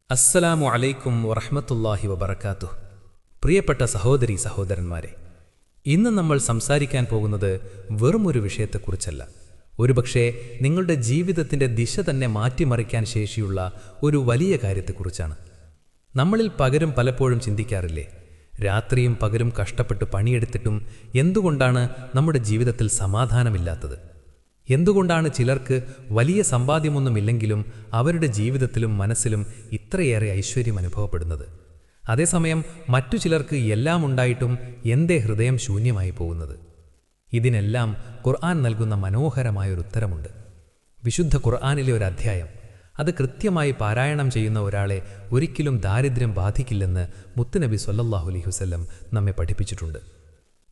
അസ്സലാമു അലൈക്കും വറഹ്മത്തുള്ളാഹി വബറകാതുഹു. പ്രിയപ്പെട്ട സഹോദരീ സഹോദരന്മാരെ, ഇന്ന് നമ്മൾ സംസാരിക്കാൻ പോകുന്നത് വെറുമൊരു വിഷയത്തെക്കുറിച്ചല്ല. ഒരുപക്ഷെ നിങ്ങളുടെ ജീവിതത്തിൻ്റെ ദിശ തന്നെ മാറ്റിമറിക്കാൻ ശേഷിയുള്ള ഒരു വലിയ കാര്യത്തെക്കുറിച്ചാണ്. നമ്മളിൽ പകരും പലപ്പോഴും ചിന്തിക്കാറില്ലേ, രാത്രിയും പകരും കഷ്ടപ്പെട്ട് പണിയെടുത്തിട്ടും എന്തുകൊണ്ടാണ് നമ്മുടെ ജീവിതത്തിൽ സമാധാനമില്ലാത്തത്? എന്തുകൊണ്ടാണ് ചിലർക്ക് വലിയ സമ്പാദ്യമൊന്നുമില്ലെങ്കിലും അവരുടെ ജീവിതത്തിലും മനസ്സിലും ഇത്രയേറെ ഐശ്വര്യം അനുഭവപ്പെടുന്നത്? അതേസമയം മറ്റു ചിലർക്ക് എല്ലാം ഉണ്ടായിട്ടും എന്തേ ഹൃദയം ശൂന്യമായി പോകുന്നത്? ഇതിനെല്ലാം ഖുർആൻ നൽകുന്ന മനോഹരമായൊരു ഉത്തരമുണ്ട്. വിശുദ്ധ ഖുർആനിലെ ഒരു അധ്യായം, അത് കൃത്യമായി പാരായണം ചെയ്യുന്ന ഒരാളെ ഒരിക്കലും ദാരിദ്ര്യം ബാധിക്കില്ലെന്ന് മുത്തുനബി സ്വല്ലല്ലാഹു അലൈഹി വസല്ലം നമ്മെ പഠിപ്പിച്ചിട്ടുണ്ട്.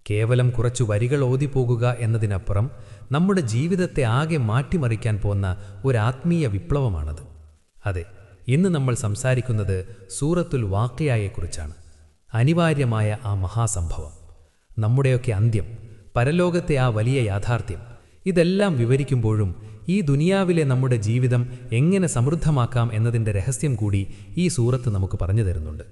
കേവലം കുറച്ചു വരികൾ ഓതിപ്പോകുക എന്നതിനപ്പുറം നമ്മുടെ ജീവിതത്തെ ആകെ മാറ്റിമറിക്കാൻ പോന്ന ഒരു ആത്മീയ വിപ്ലവമാണത്. അതെ, ഇന്ന് നമ്മൾ സംസാരിക്കുന്നത് സൂറത്തുൽ വാഖിയയെക്കുറിച്ചാണ്. അനിവാര്യമായ ആ മഹാസംഭവം, നമ്മുടെയൊക്കെ അന്ത്യം, പരലോകത്തെ ആ വലിയ യാഥാർത്ഥ്യം, ഇതെല്ലാം വിവരിക്കുമ്പോഴും ഈ ദുനിയാവിലെ നമ്മുടെ ജീവിതം എങ്ങനെ സമൃദ്ധമാക്കാം എന്നതിൻ്റെ രഹസ്യം കൂടി ഈ സൂറത്ത് നമുക്ക് പറഞ്ഞു തരുന്നുണ്ട്.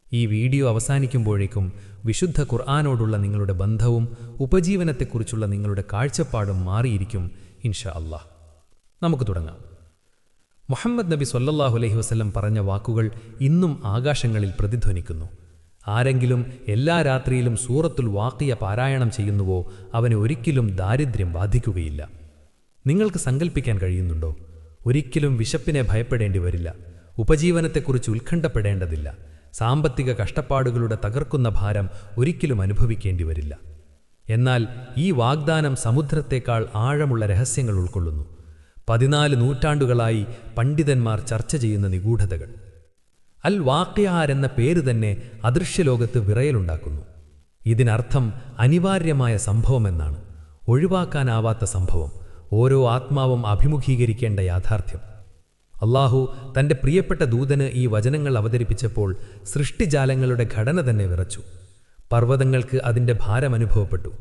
ഈ വീഡിയോ അവസാനിക്കുമ്പോഴേക്കും വിശുദ്ധ ഖുർആനോടുള്ള നിങ്ങളുടെ ബന്ധവും ഉപജീവനത്തെക്കുറിച്ചുള്ള നിങ്ങളുടെ കാഴ്ചപ്പാടും മാറിയിരിക്കും ഇൻഷാ അല്ലാഹ്. നമുക്ക് തുടങ്ങാം. മുഹമ്മദ് നബി സ്വല്ലല്ലാഹു അലൈഹി വസല്ലം പറഞ്ഞ വാക്കുകൾ ഇന്നും ആകാശങ്ങളിൽ പ്രതിധ്വനിക്കുന്നു. ആരെങ്കിലും എല്ലാ രാത്രിയിലും സൂറത്തുൽ വാഖിയ പാരായണം ചെയ്യുന്നുവോ അവന് ഒരിക്കലും ദാരിദ്ര്യം ബാധിക്കുകയില്ല. നിങ്ങൾക്ക് സങ്കല്പിക്കാൻ കഴിയുന്നുണ്ടോ? ഒരിക്കലും വിശപ്പിനെ ഭയപ്പെടേണ്ടി വരില്ല, ഉപജീവനത്തെക്കുറിച്ച് ഉത്കണ്ഠപ്പെടേണ്ടതില്ല, സാമ്പത്തിക കഷ്ടപ്പാടുകളുടെ തകർക്കുന്ന ഭാരം ഒരിക്കലും അനുഭവിക്കേണ്ടി വരില്ല. എന്നാൽ ഈ വാഗ്ദാനം സമുദ്രത്തേക്കാൾ ആഴമുള്ള രഹസ്യങ്ങൾ ഉൾക്കൊള്ളുന്നു. 14 നൂറ്റാണ്ടുകളായി പണ്ഡിതന്മാർ ചർച്ച ചെയ്യുന്ന നിഗൂഢതകൾ. അൽ വാഖിഅ എന്ന പേര് തന്നെ അദൃശ്യലോകത്ത് വിറയലുണ്ടാക്കുന്നു. ഇതിനർത്ഥം അനിവാര്യമായ സംഭവമെന്നാണ്, ഒഴിവാക്കാനാവാത്ത സംഭവം, ഓരോ ആത്മാവും അഭിമുഖീകരിക്കേണ്ട യാഥാർത്ഥ്യം. അല്ലാഹു തൻ്റെ പ്രിയപ്പെട്ട ദൂതന് ഈ വചനങ്ങൾ അവതരിപ്പിച്ചപ്പോൾ സൃഷ്ടിജാലങ്ങളുടെ ഘടന തന്നെ വിറച്ചു. പർവ്വതങ്ങൾക്ക് അതിൻ്റെ ഭാരം അനുഭവപ്പെട്ടു,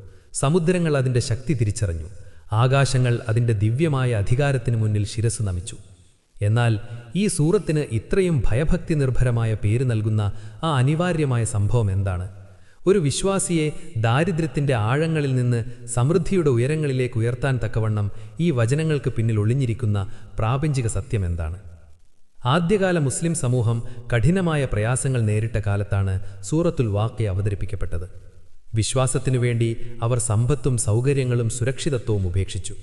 സമുദ്രങ്ങൾ അതിൻ്റെ ശക്തി തിരിച്ചറിഞ്ഞു, ആകാശങ്ങൾ അതിൻ്റെ ദിവ്യമായ അധികാരത്തിന് മുന്നിൽ ശിരസ് നമിച്ചു. എന്നാൽ ഈ സൂറത്തിന് ഇത്രയും ഭയഭക്തി നിർഭരമായ പേര് നൽകുന്ന ആ അനിവാര്യമായ സംഭവം എന്താണ്? ഒരു വിശ്വാസിയെ ദാരിദ്ര്യത്തിൻ്റെ ആഴങ്ങളിൽ നിന്ന് സമൃദ്ധിയുടെ ഉയരങ്ങളിലേക്ക് ഉയർത്താൻ തക്കവണ്ണം ഈ വചനങ്ങൾക്ക് പിന്നിൽ ഒളിഞ്ഞിരിക്കുന്ന പ്രാപഞ്ചിക സത്യം എന്താണ്? ആദ്യകാല മുസ്ലിം സമൂഹം കഠിനമായ പ്രയാസങ്ങൾ നേരിട്ട കാലത്താണ് സൂറത്തുൽ വാഖിഅ അവതരിപ്പിക്കപ്പെട്ടത്. വിശ്വാസത്തിനു വേണ്ടി അവർ സമ്പത്തും സൗകര്യങ്ങളും സുരക്ഷിതത്വവും ഉപേക്ഷിച്ചു.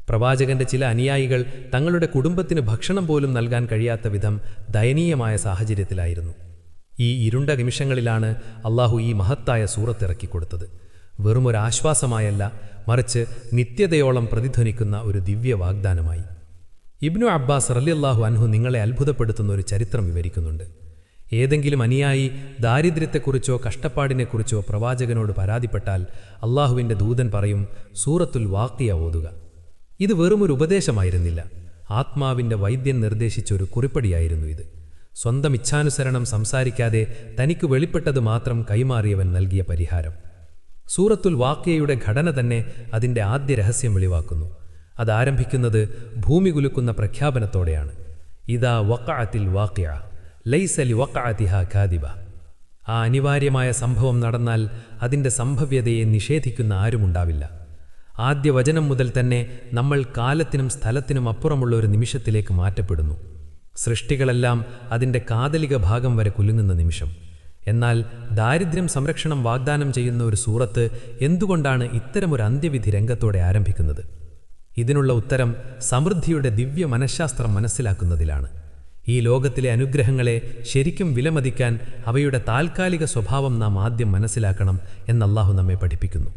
പ്രവാചകന്റെ ചില അനുയായികൾ തങ്ങളുടെ കുടുംബത്തിന് ഭക്ഷണം പോലും നൽകാൻ കഴിയാത്ത വിധം ദയനീയമായ സാഹചര്യത്തിലായിരുന്നു. ഈ ഇരുണ്ട നിമിഷങ്ങളിലാണ് അല്ലാഹു ഈ മഹത്തായ സൂറത്ത് ഇറക്കിക്കൊടുത്തത്. വെറുമൊരാശ്വാസമായല്ല, മറിച്ച് നിത്യതയോളം പ്രതിധ്വനിക്കുന്ന ഒരു ദിവ്യ വാഗ്ദാനമായി. ഇബ്നു അബ്ബാസ് റളിയല്ലാഹു അൻഹു നിങ്ങളെ അത്ഭുതപ്പെടുത്തുന്ന ഒരു ചരിത്രം വിവരിക്കുന്നുണ്ട്. ഏതെങ്കിലും അനുയായി ദാരിദ്ര്യത്തെക്കുറിച്ചോ കഷ്ടപ്പാടിനെക്കുറിച്ചോ പ്രവാചകനോട് പരാതിപ്പെട്ടാൽ അല്ലാഹുവിൻ്റെ ദൂതൻ പറയും, സൂറത്തുൽ വാഖിഅ ഓതുക. ഇത് വെറുമൊരു ഉപദേശമായിരുന്നില്ല, ആത്മാവിൻ്റെ വൈദ്യൻ നിർദ്ദേശിച്ചൊരു കുറിപ്പടിയായിരുന്നു ഇത്. സ്വന്തം ഇച്ഛാനുസരണം സംസാരിക്കാതെ തനിക്ക് വെളിപ്പെട്ടത് മാത്രം കൈമാറിയവൻ നൽകിയ പരിഹാരം. സൂറത്തുൽ വാഖിയയുടെ ഘടന തന്നെ അതിൻ്റെ ആദ്യ രഹസ്യം വെളിവാക്കുന്നു. അതാരംഭിക്കുന്നത് ഭൂമി കുലുക്കുന്ന പ്രഖ്യാപനത്തോടെയാണ്. ഇദാ വഖഅത്തിൽ വാഖിഅ ലൈസ ലിവഖഅതിഹാ കാദിബ. ആ അനിവാര്യമായ സംഭവം നടന്നാൽ അതിൻ്റെ സംഭവ്യതയെ നിഷേധിക്കുന്ന ആരുമുണ്ടാവില്ല. ആദ്യ വചനം മുതൽ തന്നെ നമ്മൾ കാലത്തിനും സ്ഥലത്തിനും അപ്പുറമുള്ള ഒരു നിമിഷത്തിലേക്ക് മാറ്റപ്പെടുന്നു. സൃഷ്ടികളെല്ലാം അതിൻ്റെ കാതലിക ഭാഗം വരെ കുലുങ്ങുന്ന നിമിഷം. എന്നാൽ ദാരിദ്ര്യം സംരക്ഷണം വാഗ്ദാനം ചെയ്യുന്ന ഒരു സൂറത്ത് എന്തുകൊണ്ടാണ് ഇത്തരമൊരു അന്ത്യവിധി രംഗത്തോടെ ആരംഭിക്കുന്നത്? ഇതിനുള്ള ഉത്തരം സമൃദ്ധിയുടെ ദിവ്യ മനഃശാസ്ത്രം മനസ്സിലാക്കുന്നതിലാണ്. ഈ ലോകത്തിലെ അനുഗ്രഹങ്ങളെ ശരിക്കും വിലമതിക്കാൻ അവയുടെ താൽക്കാലിക സ്വഭാവം നാം ആദ്യം മനസ്സിലാക്കണം എന്ന് അല്ലാഹു നമ്മെ പഠിപ്പിക്കുന്നു.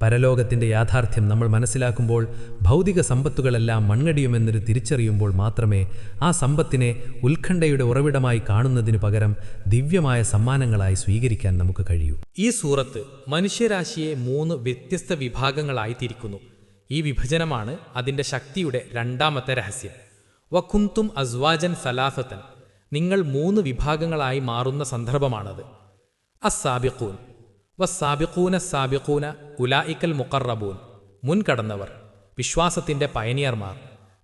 പരലോകത്തിൻ്റെ യാഥാർത്ഥ്യം നമ്മൾ മനസ്സിലാക്കുമ്പോൾ ഭൗതിക സമ്പത്തുകളെല്ലാം മണ്ണടിയുമെന്നൊരു തിരിച്ചറിയുമ്പോൾ മാത്രമേ ആ സമ്പത്തിനെ ഉത്കണ്ഠയുടെ ഉറവിടമായി കാണുന്നതിനു പകരം ദിവ്യമായ സമ്മാനങ്ങളായി സ്വീകരിക്കാൻ നമുക്ക് കഴിയൂ. ഈ സൂറത്ത് മനുഷ്യരാശിയെ 3 വ്യത്യസ്ത വിഭാഗങ്ങളായി തിരിക്കുന്നു. ഈ വിഭജനമാണ് അതിൻ്റെ ശക്തിയുടെ രണ്ടാമത്തെ രഹസ്യം. വകുന്തും അസ്വാജൻ സലാസത്തൻ, നിങ്ങൾ 3 വിഭാഗങ്ങളായി മാറുന്ന സന്ദർഭമാണത്. അസ്സാബിഖൂൻ വസ്സാബിഖൂന സാബിഖൂന ഉലായിക്കൽ മുഖറബൂൻ, മുൻകടന്നവർ, വിശ്വാസത്തിൻ്റെ പയനിയർമാർ.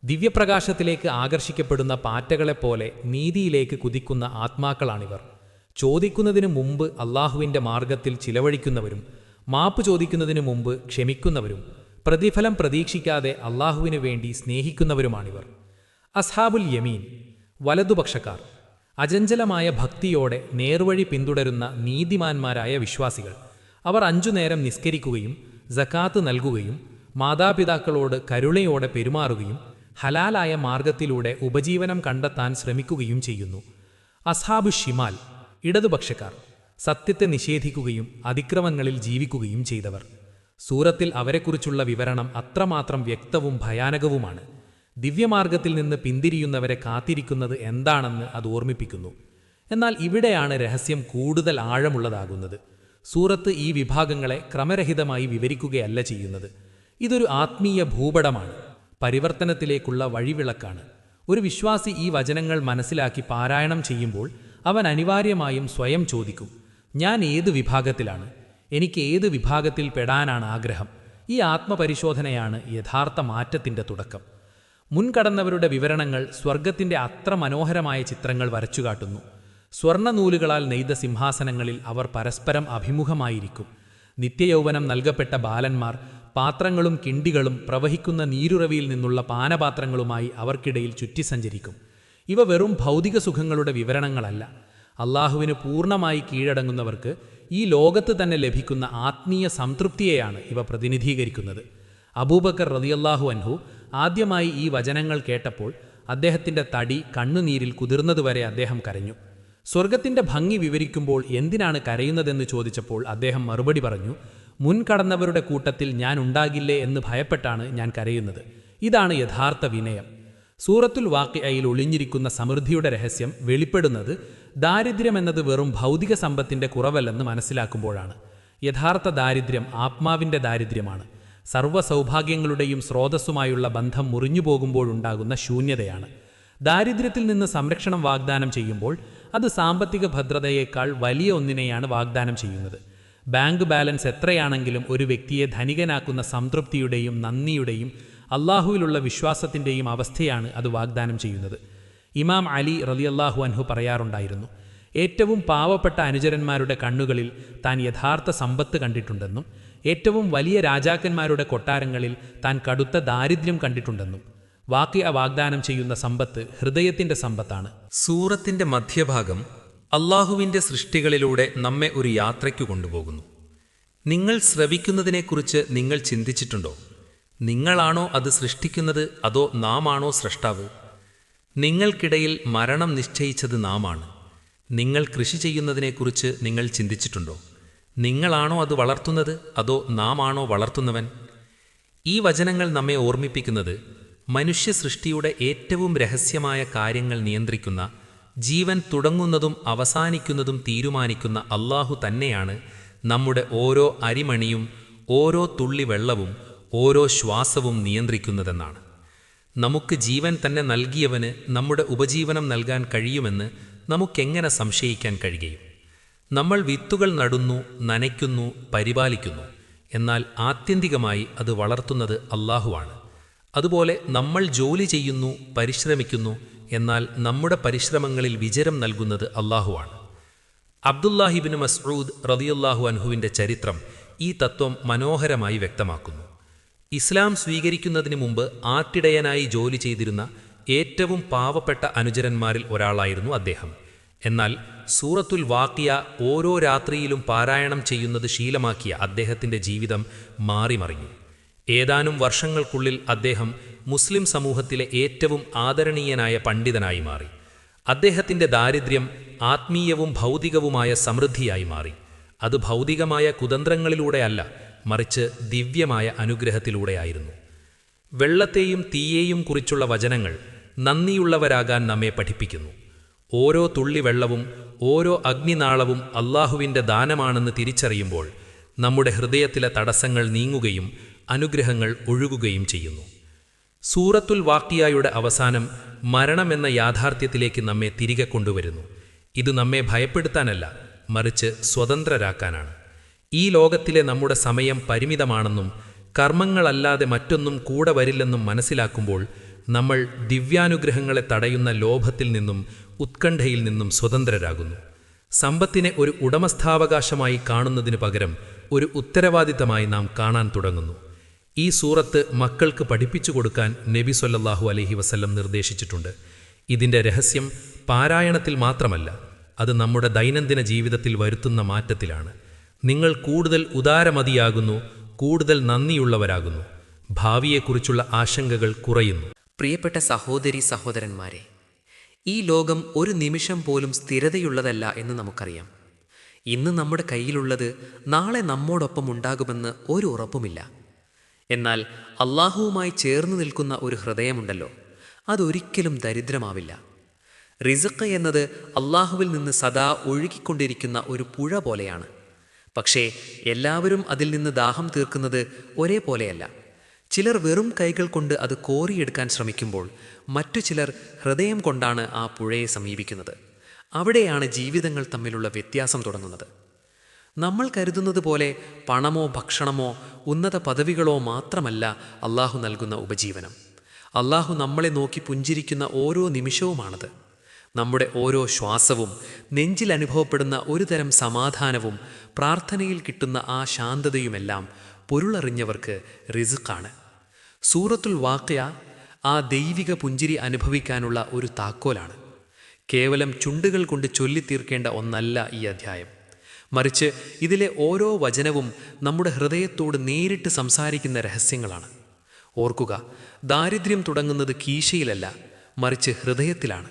ദിവ്യപ്രകാശത്തിലേക്ക് ആകർഷിക്കപ്പെടുന്ന പാറ്റകളെപ്പോലെ നീതിയിലേക്ക് കുതിക്കുന്ന ആത്മാക്കളാണിവർ. ചോദിക്കുന്നതിനു മുമ്പ് അള്ളാഹുവിൻ്റെ മാർഗത്തിൽ ചിലവഴിക്കുന്നവരും മാപ്പ് ചോദിക്കുന്നതിനു മുമ്പ് ക്ഷമിക്കുന്നവരും പ്രതിഫലം പ്രതീക്ഷിക്കാതെ അള്ളാഹുവിനു വേണ്ടി സ്നേഹിക്കുന്നവരുമാണിവർ. അസ്ഹാബുൽ യമീൻ, വലതുപക്ഷക്കാർ, അചഞ്ചലമായ ഭക്തിയോടെ നേർവഴി പിന്തുടരുന്ന നീതിമാന്മാരായ വിശ്വാസികൾ. അവർ 5 നേരം നിസ്കരിക്കുകയും സകാത്ത് നൽകുകയും മാതാപിതാക്കളോട് കരുണയോടെ പെരുമാറുകയും ഹലാലായ മാർഗത്തിലൂടെ ഉപജീവനം കണ്ടെത്താൻ ശ്രമിക്കുകയും ചെയ്യുന്നു. അസ്ഹാബു ഷിമാൽ, ഇടതുപക്ഷക്കാർ, സത്യത്തെ നിഷേധിക്കുകയും അതിക്രമങ്ങളിൽ ജീവിക്കുകയും ചെയ്തവർ. സൂറത്തിൽ അവരെക്കുറിച്ചുള്ള വിവരണം അത്രമാത്രം വ്യക്തവും ഭയാനകവുമാണ്. ദിവ്യമാർഗത്തിൽ നിന്ന് പിന്തിരിയുന്നവരെ കാത്തിരിക്കുന്നത് എന്താണെന്ന് അത് ഓർമ്മിപ്പിക്കുന്നു. എന്നാൽ ഇവിടെയാണ് രഹസ്യം കൂടുതൽ ആഴമുള്ളതാകുന്നത്. സൂറത്ത് ഈ വിഭാഗങ്ങളെ ക്രമരഹിതമായി വിവരിക്കുകയല്ല ചെയ്യുന്നത്. ഇതൊരു ആത്മീയ ഭൂപടമാണ്, പരിവർത്തനത്തിലേക്കുള്ള വഴിവിളക്കാണ്. ഒരു വിശ്വാസി ഈ വചനങ്ങൾ മനസ്സിലാക്കി പാരായണം ചെയ്യുമ്പോൾ അവൻ അനിവാര്യമായും സ്വയം ചോദിക്കും, ഞാൻ ഏത് വിഭാഗത്തിലാണ്? എനിക്ക് ഏത് വിഭാഗത്തിൽ പെടാനാണ് ആഗ്രഹം? ഈ ആത്മപരിശോധനയാണ് യഥാർത്ഥ മാറ്റത്തിൻ്റെ തുടക്കം. മുൻകടന്നവരുടെ വിവരണങ്ങൾ സ്വർഗത്തിൻ്റെ അത്ര മനോഹരമായ ചിത്രങ്ങൾ വരച്ചുകാട്ടുന്നു. സ്വർണ്ണനൂലുകളാൽ നെയ്ത സിംഹാസനങ്ങളിൽ അവർ പരസ്പരം അഭിമുഖമായിരിക്കും. നിത്യയൗവനം നൽകപ്പെട്ട ബാലന്മാർ പാത്രങ്ങളും കിണ്ടികളും പ്രവഹിക്കുന്ന നീരുറവിയിൽ നിന്നുള്ള പാനപാത്രങ്ങളുമായി അവർക്കിടയിൽ ചുറ്റി സഞ്ചരിക്കും. ഇവ വെറും ഭൗതിക സുഖങ്ങളുടെ വിവരണങ്ങളല്ല. അള്ളാഹുവിന് പൂർണ്ണമായി കീഴടങ്ങുന്നവർക്ക് ഈ ലോകത്ത് തന്നെ ലഭിക്കുന്ന ആത്മീയ സംതൃപ്തിയെയാണ് ഇവ പ്രതിനിധീകരിക്കുന്നത്. അബൂബക്കർ റളിയല്ലാഹു അൻഹു ആദ്യമായി ഈ വചനങ്ങൾ കേട്ടപ്പോൾ അദ്ദേഹത്തിൻ്റെ തടി കണ്ണുനീരിൽ കുതിർന്നതുവരെ അദ്ദേഹം കരഞ്ഞു. സ്വർഗത്തിൻ്റെ ഭംഗി വിവരിക്കുമ്പോൾ എന്തിനാണ് കരയുന്നതെന്ന് ചോദിച്ചപ്പോൾ അദ്ദേഹം മറുപടി പറഞ്ഞു, മുൻകടന്നവരുടെ കൂട്ടത്തിൽ ഞാൻ ഉണ്ടാകില്ലേ എന്ന് ഭയപ്പെട്ടാണ് ഞാൻ കരയുന്നത്. ഇതാണ് യഥാർത്ഥ വിനയം. സൂറത്തുൽ വാഖിഅയിൽ ഒളിഞ്ഞിരിക്കുന്ന സമൃദ്ധിയുടെ രഹസ്യം വെളിപ്പെടുന്നത് ദാരിദ്ര്യമെന്നത് വെറും ഭൗതിക സമ്പത്തിൻ്റെ കുറവല്ലെന്ന് മനസ്സിലാക്കുമ്പോഴാണ്. യഥാർത്ഥ ദാരിദ്ര്യം ആത്മാവിൻ്റെ ദാരിദ്ര്യമാണ്. സർവ്വ സൗഭാഗ്യങ്ങളുടെയും സ്രോതസ്സുമായുള്ള ബന്ധം മുറിഞ്ഞുപോകുമ്പോഴുണ്ടാകുന്ന ശൂന്യതയാണ്. ദാരിദ്ര്യത്തിൽ നിന്ന് സംരക്ഷണം വാഗ്ദാനം ചെയ്യുമ്പോൾ അത് സാമ്പത്തിക ഭദ്രതയേക്കാൾ വലിയ ഒന്നിനെയാണ് വാഗ്ദാനം ചെയ്യുന്നത്. ബാങ്ക് ബാലൻസ് എത്രയാണെങ്കിലും ഒരു വ്യക്തിയെ ധനികനാക്കുന്ന സംതൃപ്തിയുടെയും നന്ദിയുടെയും അള്ളാഹുവിലുള്ള വിശ്വാസത്തിൻ്റെയും അവസ്ഥയാണ് അത് വാഗ്ദാനം ചെയ്യുന്നത്. ഇമാം അലി റളിയല്ലാഹു അൻഹു പറയാറുണ്ടായിരുന്നു, ഏറ്റവും പാവപ്പെട്ട അനുചരന്മാരുടെ കണ്ണുകളിൽ താൻ യഥാർത്ഥ സമ്പത്ത് കണ്ടിട്ടുണ്ടെന്നും ഏറ്റവും വലിയ രാജാക്കന്മാരുടെ കൊട്ടാരങ്ങളിൽ താൻ കടുത്ത ദാരിദ്ര്യം കണ്ടിട്ടുണ്ടെന്നും. വാഖിഅ വാഗ്ദാനം ചെയ്യുന്ന സമ്പത്ത് ഹൃദയത്തിൻ്റെ സമ്പത്താണ്. സൂറത്തിൻ്റെ മധ്യഭാഗം അള്ളാഹുവിൻ്റെ സൃഷ്ടികളിലൂടെ നമ്മെ ഒരു യാത്രയ്ക്കു കൊണ്ടുപോകുന്നു. നിങ്ങൾ ശ്രവിക്കുന്നതിനെക്കുറിച്ച് നിങ്ങൾ ചിന്തിച്ചിട്ടുണ്ടോ? നിങ്ങളാണോ അത് സൃഷ്ടിക്കുന്നത്, അതോ നാം ആണോ സ്രഷ്ടാവ്? നിങ്ങൾക്കിടയിൽ മരണം നിശ്ചയിച്ചത് നാം ആണ്. നിങ്ങൾ കൃഷി ചെയ്യുന്നതിനെക്കുറിച്ച് നിങ്ങൾ ചിന്തിച്ചിട്ടുണ്ടോ? നിങ്ങളാണോ അത് വളർത്തുന്നത്, അതോ നാം ആണോ വളർത്തുന്നവൻ? ഈ വചനങ്ങൾ നമ്മെ ഓർമ്മിപ്പിക്കുന്നത് മനുഷ്യ സൃഷ്ടിയുടെ ഏറ്റവും രഹസ്യമായ കാര്യങ്ങൾ നിയന്ത്രിക്കുന്ന, ജീവൻ തുടങ്ങുന്നതും അവസാനിക്കുന്നതും തീരുമാനിക്കുന്ന അള്ളാഹു തന്നെയാണ് നമ്മുടെ ഓരോ അരിമണിയും ഓരോ തുള്ളി വെള്ളവും ഓരോ ശ്വാസവും നിയന്ത്രിക്കുന്നതെന്നാണ്. നമുക്ക് ജീവൻ തന്നെ നൽകിയവന് നമ്മുടെ ഉപജീവനം നൽകാൻ കഴിയുമെന്ന് നമുക്കെങ്ങനെ സംശയിക്കാൻ കഴിയുകയും? നമ്മൾ വിത്തുകൾ നടുന്നു, നനയ്ക്കുന്നു, പരിപാലിക്കുന്നു. എന്നാൽ ആത്യന്തികമായി അത് വളർത്തുന്നത് അള്ളാഹുവാണ്. അതുപോലെ നമ്മൾ ജോലി ചെയ്യുന്നു, പരിശ്രമിക്കുന്നു. എന്നാൽ നമ്മുടെ പരിശ്രമങ്ങളിൽ വിജയം നൽകുന്നത് അള്ളാഹുവാണ്. അബ്ദുല്ലാഹിബ്നു മസ്ഊദ് റളിയല്ലാഹു അൻഹുവിൻ്റെ ചരിത്രം ഈ തത്വം മനോഹരമായി വ്യക്തമാക്കുന്നു. ഇസ്ലാം സ്വീകരിക്കുന്നതിന് മുമ്പ് ആട്ടിടയനായി ജോലി ചെയ്തിരുന്ന ഏറ്റവും പാവപ്പെട്ട അനുചരന്മാരിൽ ഒരാളായിരുന്നു അദ്ദേഹം. എന്നാൽ സൂറത്തുൽ വാഖിയ ഓരോ രാത്രിയിലും പാരായണം ചെയ്യുന്നത് ശീലമാക്കിയ അദ്ദേഹത്തിൻ്റെ ജീവിതം മാറിമറിഞ്ഞു. ഏതാനും വർഷങ്ങൾക്കുള്ളിൽ അദ്ദേഹം മുസ്ലിം സമൂഹത്തിലെ ഏറ്റവും ആദരണീയനായ പണ്ഡിതനായി മാറി. അദ്ദേഹത്തിൻ്റെ ദാരിദ്ര്യം ആത്മീയവും ഭൗതികവുമായ സമൃദ്ധിയായി മാറി. അത് ഭൗതികമായ കുതന്ത്രങ്ങളിലൂടെയല്ല, മറിച്ച് ദിവ്യമായ അനുഗ്രഹത്തിലൂടെയായിരുന്നു. വെള്ളത്തെയും തീയെയും കുറിച്ചുള്ള വചനങ്ങൾ നന്ദിയുള്ളവരാകാൻ നമ്മെ പഠിപ്പിക്കുന്നു. ഓരോ തുള്ളി വെള്ളവും ഓരോ അഗ്നിനാളവും അള്ളാഹുവിൻ്റെ ദാനമാണെന്ന് തിരിച്ചറിയുമ്പോൾ നമ്മുടെ ഹൃദയത്തിലെ തടസ്സങ്ങൾ നീങ്ങുകയും അനുഗ്രഹങ്ങൾ ഒഴുകുകയും ചെയ്യുന്നു. സൂറത്തുൽ വാഖിയയുടെ അവസാനം മരണമെന്ന യാഥാർത്ഥ്യത്തിലേക്ക് നമ്മെ തിരികെ കൊണ്ടുവരുന്നു. ഇത് നമ്മെ ഭയപ്പെടുത്താനല്ല, മറിച്ച് സ്വതന്ത്രരാക്കാനാണ്. ഈ ലോകത്തിലെ നമ്മുടെ സമയം പരിമിതമാണെന്നും കർമ്മങ്ങളല്ലാതെ മറ്റൊന്നും കൂടെ വരില്ലെന്നും മനസ്സിലാക്കുമ്പോൾ നമ്മൾ ദിവ്യാനുഗ്രഹങ്ങളെ തടയുന്ന ലോഭത്തിൽ നിന്നും ഉത്കണ്ഠയിൽ നിന്നും സ്വതന്ത്രരാകുന്നു. സമ്പത്തിനെ ഒരു ഉടമസ്ഥാവകാശമായി കാണുന്നതിനു പകരം ഒരു ഉത്തരവാദിത്തമായി നാം കാണാൻ തുടങ്ങുന്നു. ഈ സൂറത്ത് മക്കൾക്ക് പഠിപ്പിച്ചു കൊടുക്കാൻ നബി സല്ലല്ലാഹു അലൈഹി വസല്ലം നിർദ്ദേശിച്ചിട്ടുണ്ട്. ഇതിൻ്റെ രഹസ്യം പാരായണത്തിൽ മാത്രമല്ല, അത് നമ്മുടെ ദൈനംദിന ജീവിതത്തിൽ വരുത്തുന്ന മാറ്റത്തിലാണ്. നിങ്ങൾ കൂടുതൽ ഉദാരമതിയാകുന്നു, കൂടുതൽ നന്ദിയുള്ളവരാകുന്നു, ഭാവിയെക്കുറിച്ചുള്ള ആശങ്കകൾ കുറയുന്നു. പ്രിയപ്പെട്ട സഹോദരി സഹോദരന്മാരെ, ഈ ലോകം ഒരു നിമിഷം പോലും സ്ഥിരതയുള്ളതല്ല എന്ന് നമുക്കറിയാം. ഇന്ന് നമ്മുടെ കയ്യിലുള്ളത് നാളെ നമ്മോടൊപ്പം ഉണ്ടാകുമെന്ന് ഒരു ഉറപ്പുമില്ല. എന്നാൽ അള്ളാഹുവുമായി ചേർന്ന് നിൽക്കുന്ന ഒരു ഹൃദയമുണ്ടല്ലോ, അതൊരിക്കലും ദരിദ്രമാവില്ല. റിസ്ഖ് എന്നത് അള്ളാഹുവിൽ നിന്ന് സദാ ഒഴുകിക്കൊണ്ടിരിക്കുന്ന ഒരു പുഴ പോലെയാണ്. പക്ഷേ എല്ലാവരും അതിൽ നിന്ന് ദാഹം തീർക്കുന്നത് ഒരേപോലെയല്ല. ചിലർ വെറും കൈകൾ കൊണ്ട് അത് കോരിയെടുക്കാൻ ശ്രമിക്കുമ്പോൾ മറ്റു ചിലർ ഹൃദയം കൊണ്ടാണ് ആ പുഴയെ സമീപിക്കുന്നത്. അവിടെയാണ് ജീവിതങ്ങൾ തമ്മിലുള്ള വ്യത്യാസം തുടങ്ങുന്നത്. നമ്മൾ കരുതുന്നത് പോലെ പണമോ ഭക്ഷണമോ ഉന്നത പദവികളോ മാത്രമല്ല അള്ളാഹു നൽകുന്ന ഉപജീവനം. അള്ളാഹു നമ്മളെ നോക്കി പുഞ്ചിരിക്കുന്ന ഓരോ നിമിഷവുമാണത്. നമ്മുടെ ഓരോ ശ്വാസവും, നെഞ്ചിൽ അനുഭവപ്പെടുന്ന ഒരു തരം സമാധാനവും, പ്രാർത്ഥനയിൽ കിട്ടുന്ന ആ ശാന്തതയുമെല്ലാം പൊരുളറിഞ്ഞവർക്ക് റിസ്ഖാണ്. സൂറത്തുൽ വാഖിയ ആ ദൈവിക പുഞ്ചിരി അനുഭവിക്കാനുള്ള ഒരു താക്കോലാണ്. കേവലം ചുണ്ടുകൾ കൊണ്ട് ചൊല്ലിത്തീർക്കേണ്ട ഒന്നല്ല ഈ അധ്യായം. മറിച്ച് ഇതിലെ ഓരോ വചനവും നമ്മുടെ ഹൃദയത്തോട് നേരിട്ട് സംസാരിക്കുന്ന രഹസ്യങ്ങളാണ്. ഓർക്കുക, ദാരിദ്ര്യം തുടങ്ങുന്നത് കീശയിലല്ല, മറിച്ച് ഹൃദയത്തിലാണ്.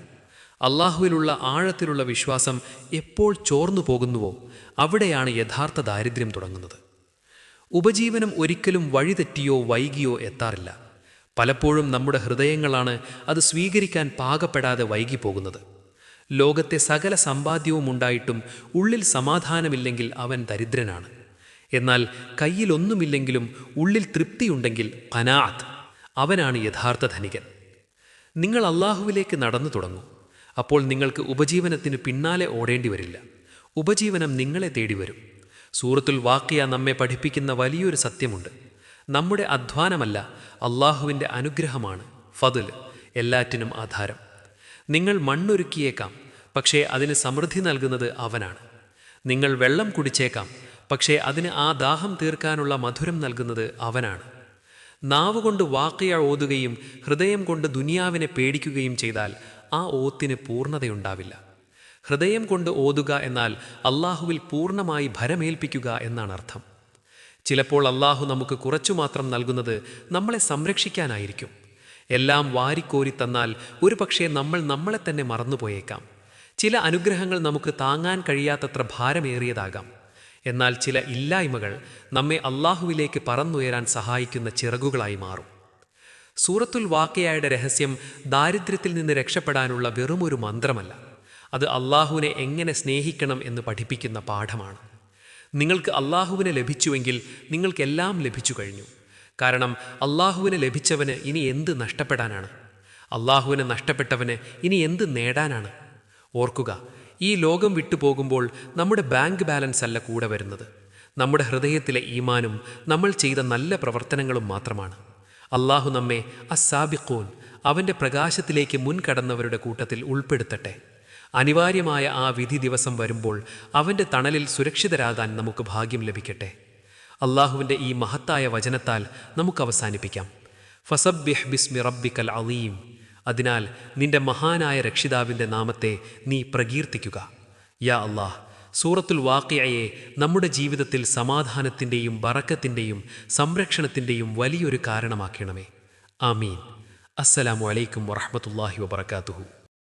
അള്ളാഹുവിലുള്ള ആഴത്തിലുള്ള വിശ്വാസം എപ്പോൾ ചോർന്നു പോകുന്നുവോ അവിടെയാണ് യഥാർത്ഥ ദാരിദ്ര്യം തുടങ്ങുന്നത്. ഉപജീവനം ഒരിക്കലും വഴിതെറ്റിയോ വൈകിയോ എത്താറില്ല. പലപ്പോഴും നമ്മുടെ ഹൃദയങ്ങളാണ് അത് സ്വീകരിക്കാൻ പാകപ്പെടാതെ വൈകിപ്പോകുന്നത്. ലോകത്തെ സകല സമ്പാദ്യവും ഉണ്ടായിട്ടും ഉള്ളിൽ സമാധാനമില്ലെങ്കിൽ അവൻ ദരിദ്രനാണ്. എന്നാൽ കയ്യിലൊന്നുമില്ലെങ്കിലും ഉള്ളിൽ തൃപ്തിയുണ്ടെങ്കിൽ ഖനാഅത്ത്, അവനാണ് യഥാർത്ഥ ധനികൻ. നിങ്ങൾ അള്ളാഹുവിലേക്ക് നടന്നു തുടങ്ങൂ. അപ്പോൾ നിങ്ങൾക്ക് ഉപജീവനത്തിന് പിന്നാലെ ഓടേണ്ടി വരില്ല. ഉപജീവനം നിങ്ങളെ തേടി വരും. സൂറത്തുൽ വാഖിയ നമ്മെ പഠിപ്പിക്കുന്ന വലിയൊരു സത്യമുണ്ട്. നമ്മുടെ അധ്വാനമല്ല, അള്ളാഹുവിൻ്റെ അനുഗ്രഹമാണ് ഫദ്ൽ എല്ലാറ്റിനും ആധാരം. നിങ്ങൾ മണ്ണൊരുക്കിയേക്കാം, പക്ഷേ അതിന് സമൃദ്ധി നൽകുന്നത് അവനാണ്. നിങ്ങൾ വെള്ളം കുടിച്ചേക്കാം, പക്ഷേ അതിന് ആ ദാഹം തീർക്കാനുള്ള മധുരം നൽകുന്നത് അവനാണ്. നാവുകൊണ്ട് വാഖിയ ഓതുകയും ഹൃദയം കൊണ്ട് ദുനിയാവിനെ പേടിക്കുകയും ചെയ്താൽ ആ ഓത്തിന് പൂർണ്ണതയുണ്ടാവില്ല. ഹൃദയം കൊണ്ട് ഓതുക എന്നാൽ അള്ളാഹുവിൽ പൂർണ്ണമായി ഭരമേൽപ്പിക്കുക എന്നാണ് അർത്ഥം. ചിലപ്പോൾ അള്ളാഹു നമുക്ക് കുറച്ചു മാത്രം നൽകുന്നത് നമ്മളെ സംരക്ഷിക്കാനായിരിക്കും. എല്ലാം വാരിക്കോരി തന്നാൽ ഒരു പക്ഷേ നമ്മൾ നമ്മളെ തന്നെ മറന്നുപോയേക്കാം. ചില അനുഗ്രഹങ്ങൾ നമുക്ക് താങ്ങാൻ കഴിയാത്തത്ര ഭാരമേറിയതാകാം. എന്നാൽ ചില ഇല്ലായ്മകൾ നമ്മെ അള്ളാഹുവിലേക്ക് പറന്നുയരാൻ സഹായിക്കുന്ന ചിറകുകളായി മാറും. സൂറത്തുൽ വാഖിയയുടെ രഹസ്യം ദാരിദ്ര്യത്തിൽ നിന്ന് രക്ഷപ്പെടാനുള്ള വെറുമൊരു മന്ത്രമല്ല, അത് അള്ളാഹുവിനെ എങ്ങനെ സ്നേഹിക്കണം എന്ന് പഠിപ്പിക്കുന്ന പാഠമാണ്. നിങ്ങൾക്ക് അള്ളാഹുവിനെ ലഭിച്ചുവെങ്കിൽ നിങ്ങൾക്കെല്ലാം ലഭിച്ചു കഴിഞ്ഞു. കാരണം അള്ളാഹുവിനെ ലഭിച്ചവന് ഇനി എന്ത് നഷ്ടപ്പെടാനാണ്? അള്ളാഹുവിനെ നഷ്ടപ്പെട്ടവന് ഇനി എന്ത് നേടാനാണ്? ഓർക്കുക, ഈ ലോകം വിട്ടുപോകുമ്പോൾ നമ്മുടെ ബാങ്ക് ബാലൻസ് അല്ല കൂടെ വരുന്നത്. നമ്മുടെ ഹൃദയത്തിലെ ഈമാനും നമ്മൾ ചെയ്ത നല്ല പ്രവർത്തനങ്ങളും മാത്രമാണ്. അള്ളാഹു നമ്മെ അസ്സാബിഖൂൻ, അവൻ്റെ പ്രകാശത്തിലേക്ക് മുൻകടന്നവരുടെ കൂട്ടത്തിൽ ഉൾപ്പെടുത്തട്ടെ. അനിവാര്യമായ ആ വിധി ദിവസം വരുമ്പോൾ അവൻ്റെ തണലിൽ സുരക്ഷിതരാകാൻ നമുക്ക് ഭാഗ്യം ലഭിക്കട്ടെ. അള്ളാഹുവിൻ്റെ ഈ മഹത്തായ വചനത്താൽ നമുക്ക് അവസാനിപ്പിക്കാം. ഫസബ്ബിഹ് ബിസ്മി റബ്ബിക്കൽ അലീം. അതിനാൽ നിന്റെ മഹാനായ രക്ഷിതാവിൻ്റെ നാമത്തെ നീ പ്രകീർത്തിക്കുക. യാ അല്ലാഹ്, സൂറത്തുൽ വാഖിയയെ നമ്മുടെ ജീവിതത്തിൽ സമാധാനത്തിൻ്റെയും ബറക്കത്തിൻ്റെയും സംരക്ഷണത്തിൻ്റെയും വലിയൊരു കാരണമാക്കണമേ. ആമീൻ. അസ്സലാമു അലൈക്കും വറഹ്മത്തുള്ളാഹി വബറകാതുഹു.